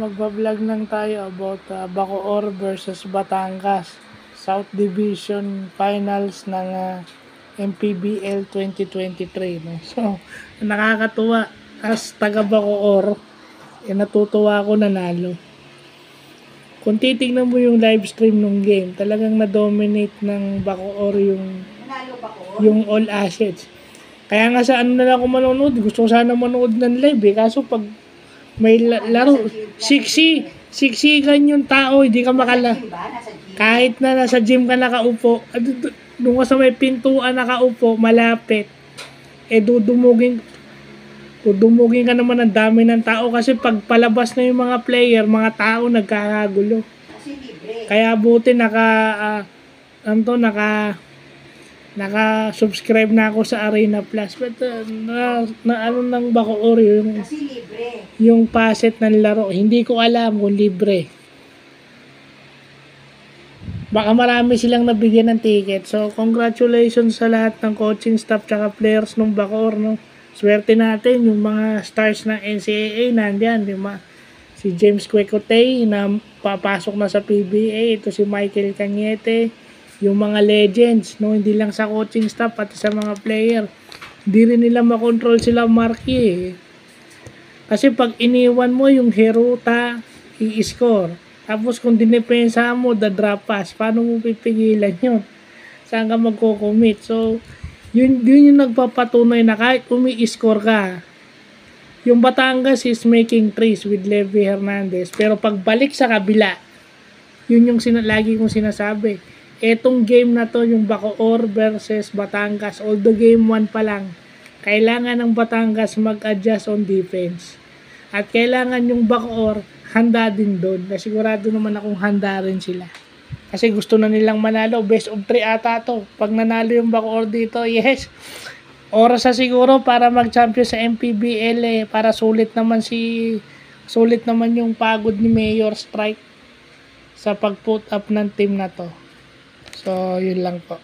magbablog lang tayo about Bacoor versus Batangas South Division Finals ng MPBL 2023. No? So, nakakatuwa. As taga Bacoor, natutuwa ako nanalo. Kung titignan mo yung live stream ng game, talagang na-dominate ng Bacoor yung all assets. Kaya nga sa ano na lang ako manonood, gusto ko sana manood ng live kaso pag may laro, siksikan yung tao, hindi ka kahit na nasa gym ka nakaupo, doon ka sa may pintuan nakaupo, malapit, dudumugin ka naman ng dami ng tao kasi pag palabas na yung mga player, mga tao nagkakagulo. Kaya buti naka-subscribe na ako sa Arena Plus. But ano nang Bacoor yung paset ng laro. Hindi ko alam kung libre. Baka marami silang nabigyan ng ticket. So, congratulations sa lahat ng coaching staff tsaka players ng Bacoor, no? Swerte natin, yung mga stars ng NCAA nandyan, si James Quecotay na papasok na sa PBA, ito si Michael Cañete, yung mga legends, no? Hindi lang sa coaching staff, pati sa mga player. Hindi rin nila makontrol sila Marky. Kasi pag iniwan mo yung Heruta, i-score. Tapos kung dinepensa mo, the drop pass, paano mo pipigilan yun? Saan ka magko-commit? So, yun yung nagpapatunay na kahit umi-score ka, yung Batangas is making threes with Levi Hernandez. Pero pagbalik sa kabila, yun yung lagi kong sinasabi. Etong game na to, yung Bacoor versus Batangas, although game 1 pa lang, kailangan ng Batangas mag-adjust on defense. At kailangan yung Bacoor handa din doon. Sigurado naman akong handa rin sila. Kasi gusto na nilang manalo. Best of 3 ata to. Pag nanalo yung Bacoor dito, yes. Oras na siguro para mag-champion sa MPBL para sulit naman yung pagod ni Mayor Strike sa pag-put up ng team na to. So, yun lang po.